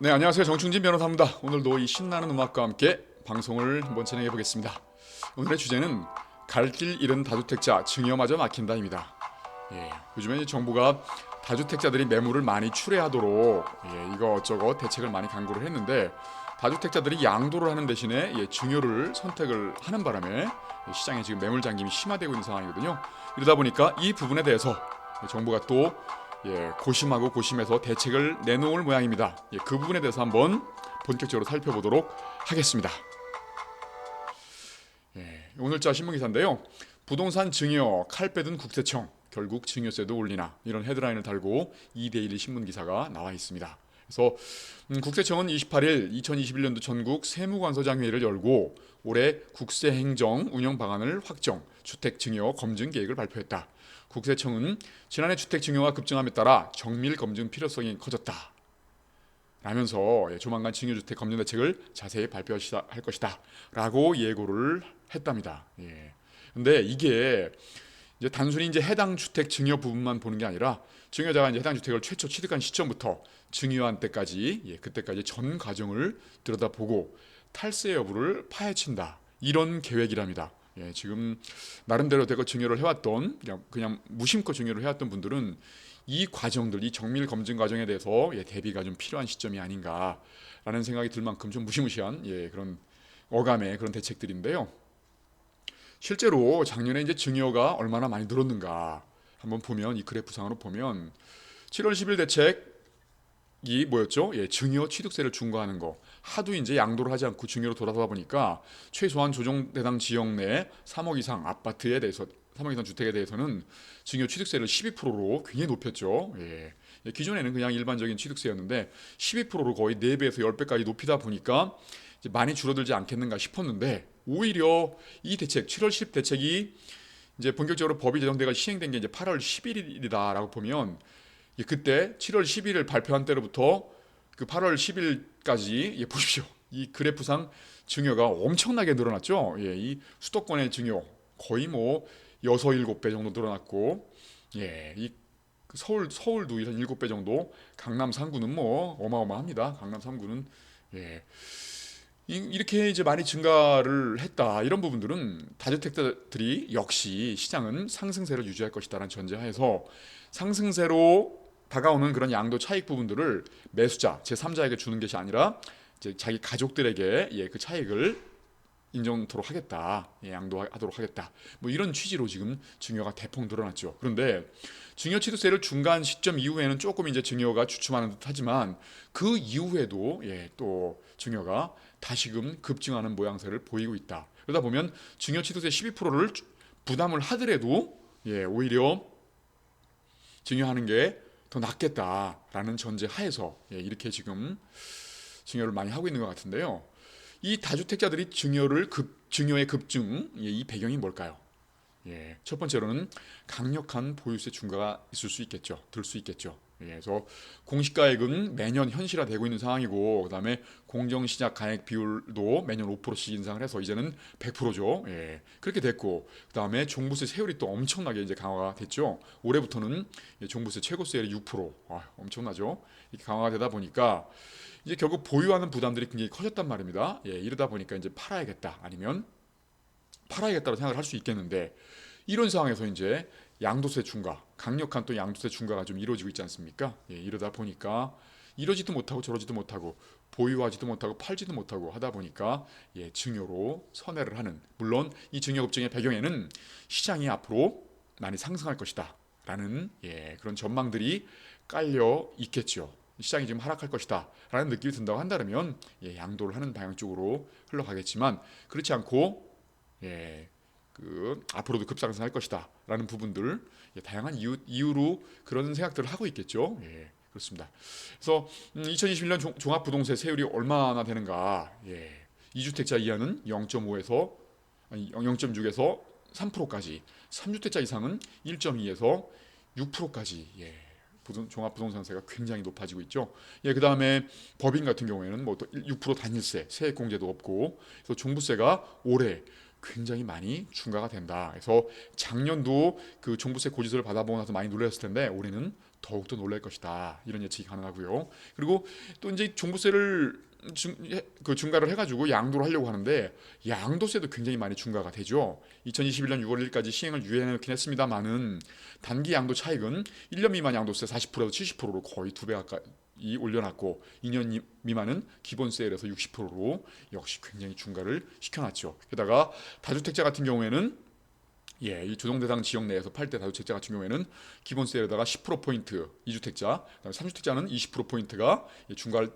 네, 안녕하세요. 정충진 변호사입니다. 오늘도 이 신나는 음악과 함께 방송을 한번 진행해 보겠습니다. 오늘의 주제는 갈 길 잃은 다주택자 증여마저 막힌다입니다. 요즘에 이제 정부가 다주택자들이 매물을 많이 출회하도록 이것저것 대책을 많이 강구를 했는데 다주택자들이 양도를 하는 대신에 증여를 선택을 하는 바람에 시장에 지금 매물 잠김이 심화되고 있는 상황이거든요. 이러다 보니까 이 부분에 대해서 정부가 또 고심하고 고심해서 대책을 내놓을 모양입니다. 그 부분에 대해서 한번 본격적으로 살펴보도록 하겠습니다. 오늘자 신문기사인데요. 부동산 증여 칼 빼든 국세청 결국 증여세도 올리나 이런 헤드라인을 달고 이데일리 신문기사가 나와 있습니다. 그래서 국세청은 28일 2021년도 전국 세무관서장회의를 열고 올해 국세행정 운영 방안을 확정, 주택 증여 검증 계획을 발표했다. 국세청은 지난해 주택 증여가 급증함에 따라 정밀 검증 필요성이 커졌다. 라면서 조만간 증여주택 검증 대책을 자세히 발표할 것이다. 라고 예고를 했답니다. 근데 이게 이제 단순히 이제 해당 주택 증여 부분만 보는 게 아니라 증여자가 이제 해당 주택을 최초 취득한 시점부터 증여한 때까지 그때까지 전 과정을 들여다보고 탈세 여부를 파헤친다. 이런 계획이랍니다. 지금 나름대로 대거 증여를 해왔던 그냥 무심코 증여를 해왔던 분들은 이 과정들, 이 정밀 검증 과정에 대해서 대비가 좀 필요한 시점이 아닌가라는 생각이 들 만큼 좀 무시무시한 그런 어감의 그런 대책들인데요. 실제로 작년에 이제 증여가 얼마나 많이 늘었는가 한번 보면 이 그래프상으로 보면 7월 10일 대책이 뭐였죠? 증여 취득세를 중과하는 거. 하도 이제 양도를 하지 않고 증여로 돌아서다 보니까 최소한 조정 대상 지역 내 3억 이상 아파트에 대해서 3억 이상 주택에 대해서는 증여 취득세를 12%로 굉장히 높였죠. 기존에는 그냥 일반적인 취득세였는데 12%로 거의 4배에서 10배까지 높이다 보니까 이제 많이 줄어들지 않겠는가 싶었는데 오히려 이 대책 7월 10 대책이 이제 본격적으로 법이 제정돼가 시행된 게 이제 8월 11일이다라고 보면 그때 7월 10일을 발표한 때로부터 그 8월 10일까지 보십시오. 이 그래프상 증여가 엄청나게 늘어났죠. 이 수도권의 증여 거의 뭐 6, 7배 정도 늘어났고 이 서울도 한 7배 정도, 강남 3구는 뭐 어마어마합니다. 강남 3구는 이렇게 이제 많이 증가를 했다. 이런 부분들은 다주택자들이 역시 시장은 상승세를 유지할 것이다라는 전제하에서 상승세로 다가오는 그런 양도 차익 부분들을 매수자, 제3자에게 주는 것이 아니라 이제 자기 가족들에게 그 차익을 인정토록 하겠다, 양도하도록 하겠다. 뭐 이런 취지로 지금 증여가 대폭 늘어났죠. 그런데 증여취득세를 중간 시점 이후에는 조금 이제 증여가 주춤하는 듯하지만 그 이후에도 또 증여가 다시금 급증하는 모양새를 보이고 있다. 그러다 보면 증여취득세 12%를 부담을 하더라도 오히려 증여하는 게 더 낫겠다라는 전제 하에서 이렇게 지금 증여를 많이 하고 있는 것 같은데요. 이 다주택자들이 증여의 급증, 이 배경이 뭘까요? 첫 번째로는 강력한 보유세 중과가 있을 수 있겠죠. 들 수 있겠죠. 그래서 공시가액은 매년 현실화되고 있는 상황이고, 그다음에 공정시작 가액 비율도 매년 5%씩 인상을 해서 이제는 100%죠. 그렇게 됐고, 그다음에 종부세 세율이 또 엄청나게 이제 강화가 됐죠. 올해부터는 종부세 최고세율이 6%, 엄청나죠. 이렇게 강화가 되다 보니까 이제 결국 보유하는 부담들이 굉장히 커졌단 말입니다. 이러다 보니까 이제 팔아야겠다, 아니면 팔아야겠다고 생각을 할 수 있겠는데 이런 상황에서 이제 양도세 중과, 강력한 또 양도세 중과가 좀 이루어지고 있지 않습니까? 이러다 보니까 이러지도 못하고 저러지도 못하고 보유하지도 못하고 팔지도 못하고 하다 보니까 증여로 선회를 하는, 물론 이 증여 급증의 배경에는 시장이 앞으로 많이 상승할 것이다 라는 그런 전망들이 깔려 있겠죠. 시장이 지금 하락할 것이다 라는 느낌이 든다고 한다면 양도를 하는 방향 쪽으로 흘러가겠지만 그렇지 않고 앞으로도 급상승할 것이다라는 부분들, 다양한 이유로 그런 생각들을 하고 있겠죠. 그렇습니다. 그래서 2021년 종합부동세 세율이 얼마나 되는가? 2주택자 이하는 0.5에서 0.6에서 3%까지, 3주택자 이상은 1.2에서 6%까지 종합부동산세가 굉장히 높아지고 있죠. 그 다음에 법인 같은 경우에는 뭐 또 6% 단일세, 세액공제도 없고, 그래서 종부세가 올해 굉장히 많이 중과가 된다. 그래서 작년도 그 종부세 고지서를 받아보고 나서 많이 놀랐을 텐데 올해는 더욱더 놀랄 것이다. 이런 예측이 가능하고요. 그리고 또 이제 종부세를 중과를 해가지고 양도를 하려고 하는데 양도세도 굉장히 많이 중과가 되죠. 2021년 6월 1일까지 시행을 유예해놓긴 했습니다만은 단기 양도 차익은 1년 미만 양도세 40%에서 70%로 거의 2배 가까이 올려놨고 2년 미만은 기본세율에서 60%로 역시 굉장히 중과를 시켜놨죠. 게다가 다주택자 같은 경우에는 이 조정대상 지역 내에서 팔 때 다주택자 같은 경우에는 기본세율에다가 10%포인트 2주택자, 그다음에 3주택자는 20%포인트가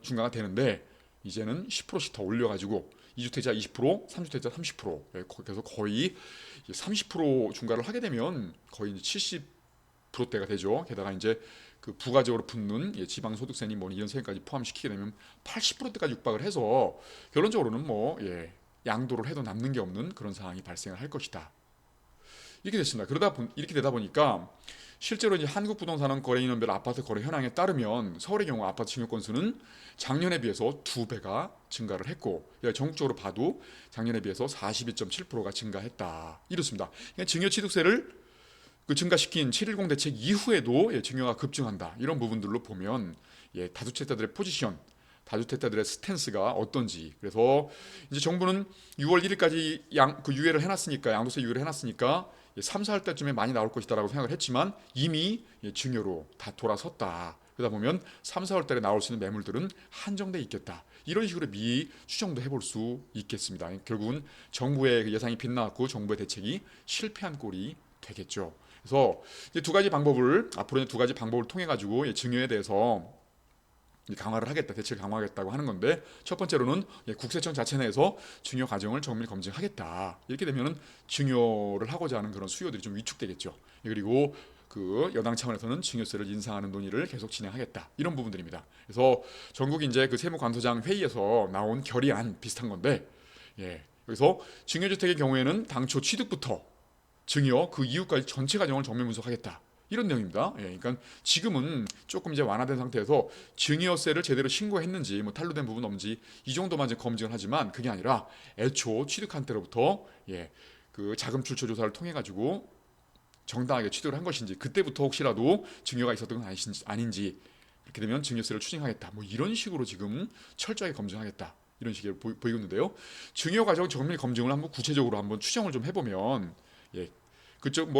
중과가 되는데 이제는 10%씩 더 올려가지고 2주택자 20%, 3주택자 30%, 그래서 거의 30% 중과를 하게 되면 거의 70%대가 되죠. 게다가 이제 그 부가적으로 붙는 지방소득세니 뭐 이런 세금까지 포함시키게 되면 80%대까지 육박을 해서 결론적으로는 양도를 해도 남는 게 없는 그런 상황이 발생을 할 것이다. 이렇게 됐습니다. 이렇게 되다 보니까 실제로 이제 한국부동산원 거래인원별 아파트 거래 현황에 따르면 서울의 경우 아파트 증여 건수는 작년에 비해서 2배가 증가를 했고 전국적으로 봐도 작년에 비해서 42.7%가 증가했다. 이렇습니다. 그러니까 증여 취득세를 증가시킨 7.10 대책 이후에도 증여가 급증한다. 이런 부분들로 보면 다주택자들의 포지션, 다주택자들의 스탠스가 어떤지. 그래서 이제 정부는 6월 1일까지 유예를 해놨으니까 양도세 유예를 해놨으니까 3, 4월 때쯤에 많이 나올 것이다라고 생각을 했지만 이미 증여로 다 돌아섰다. 그러다 보면 3, 4월 달에 나올 수 있는 매물들은 한정돼 있겠다. 이런 식으로 미리 추정도 해볼 수 있겠습니다. 결국은 정부의 예상이 빗나갔고 정부의 대책이 실패한 꼴이 되겠죠. 그래서 이제 앞으로 두 가지 방법을 통해 가지고 증여에 대해서 강화를 하겠다, 대책을 강화하겠다고 하는 건데 첫 번째로는 국세청 자체 내에서 증여 과정을 정밀 검증하겠다. 이렇게 되면은 증여를 하고자 하는 그런 수요들이 좀 위축되겠죠. 그리고 그 여당 차원에서는 증여세를 인상하는 논의를 계속 진행하겠다. 이런 부분들입니다. 그래서 전국 이제 그 세무관소장 회의에서 나온 결의안 비슷한 건데, 여기서 증여주택의 경우에는 당초 취득부터 증여 그 이후까지 전체 과정을 정밀 분석하겠다. 이런 내용입니다. 그러니까 지금은 조금 이제 완화된 상태에서 증여세를 제대로 신고했는지 뭐 탄로된 부분 없는지 이 정도만 이제 검증을 하지만 그게 아니라 애초 취득한 때로부터 그 자금 출처 조사를 통해 가지고 정당하게 취득을 한 것인지 그때부터 혹시라도 증여가 있었던 건 아닌지 그렇게 되면 증여세를 추징하겠다. 뭐 이런 식으로 지금 철저하게 검증하겠다. 이런 식으로 보이고 있는데요. 증여 과정 정밀 검증을 한번 구체적으로 한번 추정을 좀 해보면 그쪽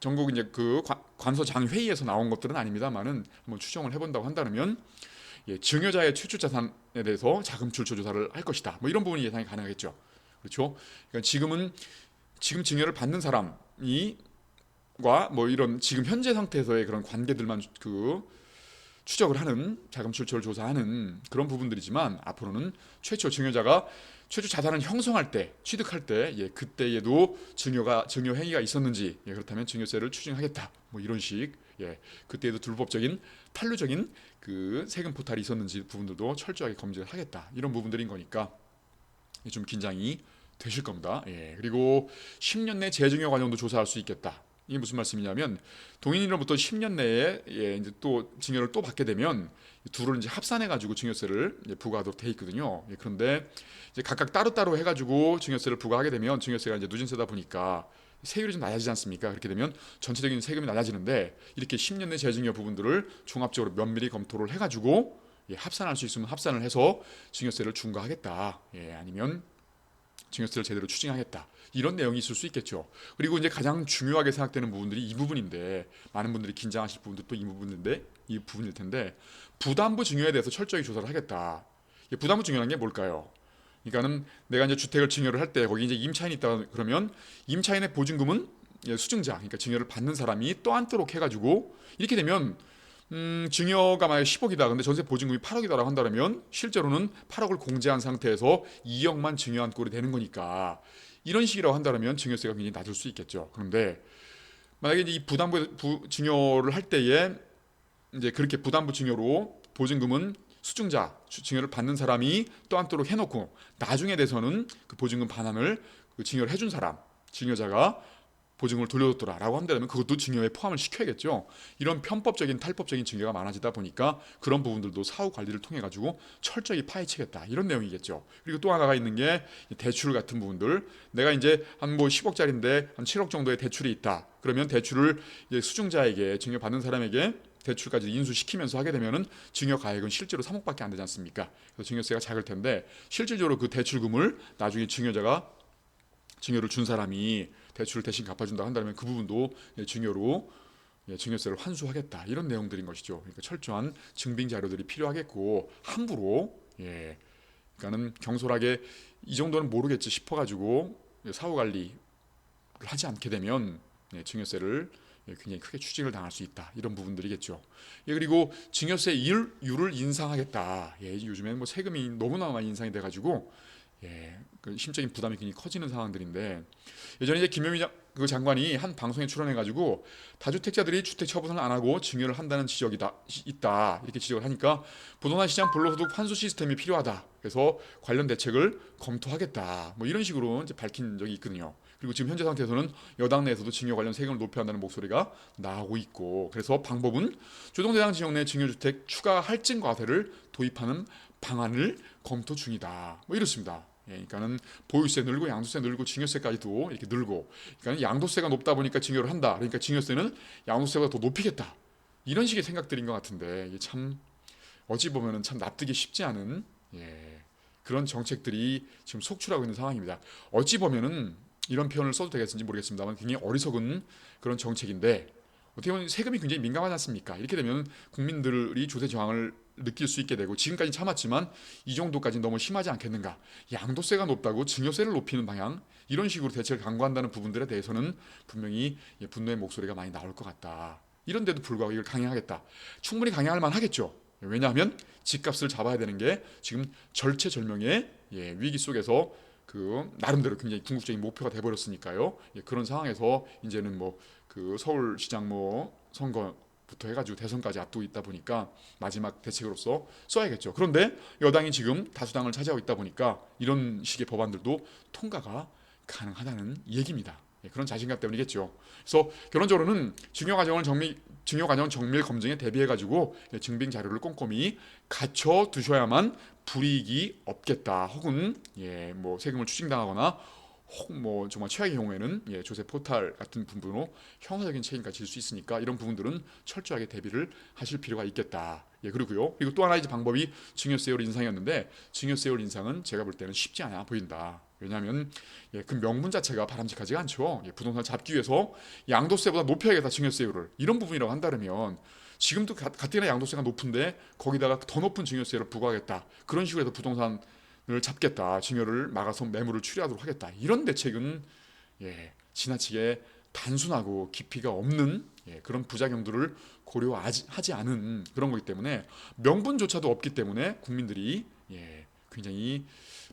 전국 이제 그 관서장 회의에서 나온 것들은 아닙니다만은 한번 추정을 해본다고 한다면 증여자의 출처 자산에 대해서 자금 출처 조사를 할 것이다. 뭐 이런 부분이 예상이 가능하겠죠. 그렇죠? 그러니까 지금 증여를 받는 사람이 뭐 이런 지금 현재 상태에서의 그런 관계들만 추적을 하는 자금 출처를 조사하는 그런 부분들이지만 앞으로는 최초 증여자가 최초 자산을 형성할 때, 취득할 때, 그때에도 증여 행위가 있었는지, 그렇다면 증여세를 추징하겠다. 뭐 이런 식, 그때에도 불법적인 탄루적인 그 세금 포탈이 있었는지 부분들도 철저하게 검증을 하겠다. 이런 부분들인 거니까 좀 긴장이 되실 겁니다. 그리고 10년 내 재증여 과정도 조사할 수 있겠다. 이게 무슨 말씀이냐면 동인으로부터 10년 내에 이제 또 증여를 또 받게 되면 둘을 이제 합산해 가지고 증여세를 부과하도록 돼 있거든요. 그런데 이제 각각 따로따로 해가지고 증여세를 부과하게 되면 증여세가 이제 누진세다 보니까 세율이 좀 낮아지지 않습니까? 그렇게 되면 전체적인 세금이 낮아지는데 이렇게 10년 내 재증여 부분들을 종합적으로 면밀히 검토를 해가지고 합산할 수 있으면 합산을 해서 증여세를 중과하겠다. 아니면 증여세를 제대로 추징하겠다. 이런 내용이 있을 수 있겠죠. 그리고 이제 가장 중요하게 생각되는 부분들이 이 부분인데 많은 분들이 긴장하실 부분도 또 이 부분일 텐데 부담부 증여에 대해서 철저히 조사를 하겠다. 부담부 증여라는 게 뭘까요? 그러니까는 내가 이제 주택을 증여를 할 때 거기 이제 임차인이 있다 그러면 임차인의 보증금은 수증자, 그러니까 증여를 받는 사람이 떠안도록 해가지고 이렇게 되면 증여가 만약에 10억이다. 근데 전세 보증금이 8억이다라고 한다면 실제로는 8억을 공제한 상태에서 2억만 증여한 꼴이 되는 거니까 이런 식이라고 한다면 증여세가 굉장히 낮을 수 있겠죠. 그런데 만약에 이 부담부 증여를 할 때에 이제 그렇게 부담부 증여로 보증금은 수증자, 증여를 받는 사람이 떠안도록 해놓고 나중에 돼서는 그 보증금 반환을 증여를 해준 사람, 증여자가 보증을 돌려줬더라라고 한다면 그것도 증여에 포함을 시켜야겠죠. 이런 편법적인 탈법적인 증여가 많아지다 보니까 그런 부분들도 사후 관리를 통해 가지고 철저히 파헤치겠다 이런 내용이겠죠. 그리고 또 하나가 있는 게 대출 같은 부분들. 내가 이제 한 뭐 10억짜리인데 한 7억 정도의 대출이 있다. 그러면 대출을 이제 수증자에게 증여받는 사람에게 대출까지 인수시키면서 하게 되면은 증여 가액은 실제로 3억밖에 안 되지 않습니까? 그래서 증여세가 작을 텐데 실질적으로 그 대출금을 나중에 증여자가 증여를 준 사람이 대출을 대신 갚아준다 한다면 그 부분도 증여로 증여세를 환수하겠다 이런 내용들인 것이죠. 그러니까 철저한 증빙 자료들이 필요하겠고 함부로 그러니까는 경솔하게 이 정도는 모르겠지 싶어가지고 사후 관리를 하지 않게 되면 증여세를 굉장히 크게 추징을 당할 수 있다 이런 부분들이겠죠. 그리고 증여세 이율을 인상하겠다. 요즘에는 뭐 세금이 너무나 많이 인상이 돼가지고 그 심적인 부담이 굉장히 커지는 상황들인데 예전에 이제 김용희 그 장관이 한 방송에 출연해가지고 다주택자들이 주택 처분을 안 하고 증여를 한다는 지적이 있다 이렇게 지적을 하니까 부동산 시장 불로소득 환수 시스템이 필요하다. 그래서 관련 대책을 검토하겠다. 뭐 이런 식으로 이제 밝힌 적이 있거든요. 그리고 지금 현재 상태에서는 여당 내에서도 증여 관련 세금을 높여야 한다는 목소리가 나오고 있고 그래서 방법은 조정대상 지역 내 증여주택 추가 할증 과세를 도입하는 방안을 검토 중이다. 뭐 이렇습니다. 그러니까는 보유세 늘고 양도세 늘고 증여세까지도 이렇게 늘고, 그러니까 양도세가 높다 보니까 증여를 한다. 그러니까 증여세는 양도세보다 더 높이겠다. 이런 식의 생각들인 것 같은데 이게 참 어찌 보면은 참 납득이 쉽지 않은 그런 정책들이 지금 속출하고 있는 상황입니다. 어찌 보면은 이런 표현을 써도 되겠는지 모르겠습니다만 굉장히 어리석은 그런 정책인데 어떻게 보면 세금이 굉장히 민감하지 않습니까? 이렇게 되면 국민들이 조세 저항을 느낄 수 있게 되고 지금까지 참았지만 이 정도까지는 너무 심하지 않겠는가? 양도세가 높다고 증여세를 높이는 방향 이런 식으로 대책을 강구한다는 부분들에 대해서는 분명히 분노의 목소리가 많이 나올 것 같다. 이런데도 불구하고 이걸 강행하겠다. 충분히 강행할 만하겠죠. 왜냐하면 집값을 잡아야 되는 게 지금 절체절명의 위기 속에서 그 나름대로 굉장히 궁극적인 목표가 돼버렸으니까요. 그런 상황에서 이제는 뭐 그 서울시장 뭐 선거부터 해가지고 대선까지 앞두고 있다 보니까 마지막 대책으로서 써야겠죠. 그런데 여당이 지금 다수당을 차지하고 있다 보니까 이런 식의 법안들도 통과가 가능하다는 얘기입니다. 그런 자신감 때문이겠죠. 그래서 결론적으로는 증여 과정 정밀 검증에 대비해가지고 증빙 자료를 꼼꼼히 갖춰 두셔야만 불이익이 없겠다. 혹은 뭐 세금을 추징당하거나 혹 뭐 정말 최악의 경우에는 조세 포탈 같은 부분으로 형사적인 책임까지 질 수 있으니까 이런 부분들은 철저하게 대비를 하실 필요가 있겠다. 그리고요. 그리고 또 하나 이제 방법이 증여세율 인상이었는데 증여세율 인상은 제가 볼 때는 쉽지 않아 보인다. 왜냐하면 그 명분 자체가 바람직하지가 않죠. 부동산 잡기 위해서 양도세보다 높여야겠다 증여세율을 이런 부분이라고 한다면 지금도 가뜩이나 양도세가 높은데 거기다가 더 높은 증여세를 부과하겠다. 그런 식으로 해서 부동산을 잡겠다. 증여를 막아서 매물을 추리하도록 하겠다. 이런 대책은 지나치게 단순하고 깊이가 없는 그런 부작용들을 고려하지 않은 그런 거기 때문에 명분조차도 없기 때문에 국민들이 굉장히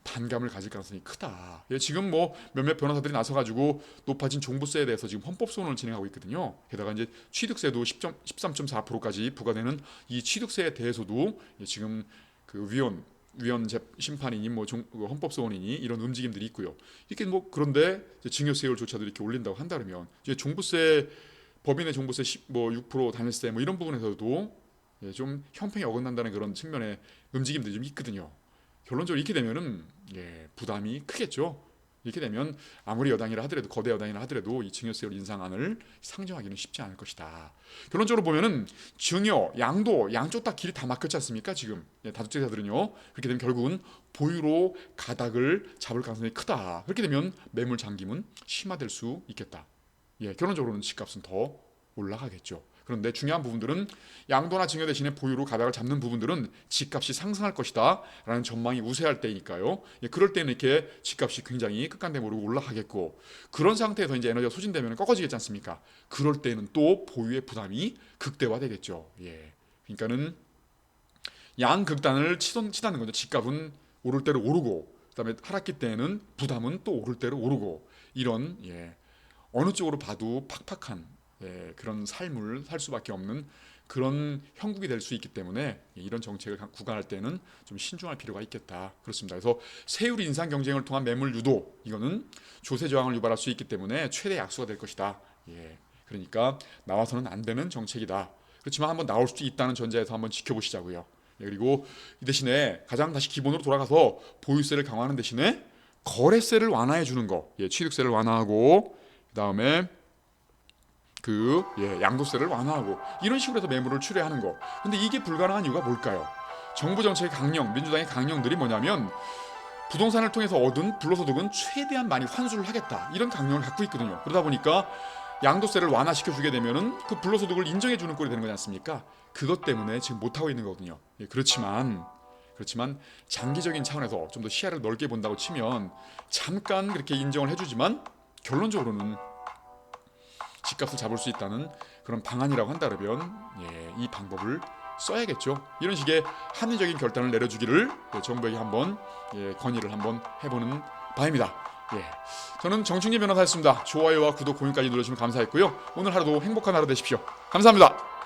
반감을 가질 가능성이 크다. 지금 뭐 몇몇 변호사들이 나서가지고 높아진 종부세에 대해서 지금 헌법소원을 진행하고 있거든요. 게다가 이제 취득세도 13.4%까지 부과되는 이 취득세에 대해서도 지금 그 위원 심판이니 뭐 헌법소원이니 이런 움직임들이 있고요. 이렇게 뭐 그런데 증여세율조차도 이렇게 올린다고 한다면 이제 종부세 법인의 종부세 6% 단일세 뭐 이런 부분에서도 좀 형평이 어긋난다는 그런 측면의 움직임들이 좀 있거든요. 결론적으로 이렇게 되면은 부담이 크겠죠. 이렇게 되면 아무리 여당이라 하더라도 거대 여당이라 하더라도 이 증여세율 인상안을 상정하기는 쉽지 않을 것이다. 결론적으로 보면은 증여, 양도 양쪽 다 길이 다 막혔지 않습니까? 지금 다주택자들은요. 그렇게 되면 결국은 보유로 가닥을 잡을 가능성이 크다. 그렇게 되면 매물 잠김은 심화될 수 있겠다. 결론적으로는 집값은 더 올라가겠죠. 그런데 중요한 부분들은 양도나 증여 대신에 보유로 가닥을 잡는 부분들은 집값이 상승할 것이다 라는 전망이 우세할 때니까요. 그럴 때는 이렇게 집값이 굉장히 끝간대모르고 올라가겠고 그런 상태에서 이제 에너지가 소진되면 꺾어지겠지 않습니까? 그럴 때는 또 보유의 부담이 극대화되겠죠. 그러니까는 양극단을 치닫는 거죠. 집값은 오를 대로 오르고 그다음에 하락기 때에는 부담은 또 오를 대로 오르고 이런 어느 쪽으로 봐도 팍팍한 그런 삶을 살 수밖에 없는 그런 형국이 될 수 있기 때문에 이런 정책을 구간할 때는 좀 신중할 필요가 있겠다. 그렇습니다. 그래서 세율 인상 경쟁을 통한 매물 유도, 이거는 조세 저항을 유발할 수 있기 때문에 최대 약수가 될 것이다. 그러니까 나와서는 안 되는 정책이다. 그렇지만 한번 나올 수도 있다는 전제에서 한번 지켜보시자고요. 그리고 이 대신에 가장 다시 기본으로 돌아가서 보유세를 강화하는 대신에 거래세를 완화해 주는 거, 취득세를 완화하고 그다음에 양도세를 완화하고 이런 식으로 해서 매물을 출회하는 거. 근데 이게 불가능한 이유가 뭘까요? 정부 정책의 강령, 민주당의 강령들이 뭐냐면 부동산을 통해서 얻은 불로소득은 최대한 많이 환수를 하겠다, 이런 강령을 갖고 있거든요. 그러다 보니까 양도세를 완화시켜주게 되면은 그 불로소득을 인정해주는 꼴이 되는 거지 않습니까? 그것 때문에 지금 못하고 있는 거거든요. 그렇지만 장기적인 차원에서 좀 더 시야를 넓게 본다고 치면 잠깐 그렇게 인정을 해주지만 결론적으로는 집값을 잡을 수 있다는 그런 방안이라고 한다 그러면 이 방법을 써야겠죠. 이런 식의 합리적인 결단을 내려주기를 정부에게 한번 건의를 한번 해보는 바입니다. 저는 정충진 변호사였습니다. 좋아요와 구독, 공유까지 눌러주시면 감사했고요. 오늘 하루도 행복한 하루 되십시오. 감사합니다.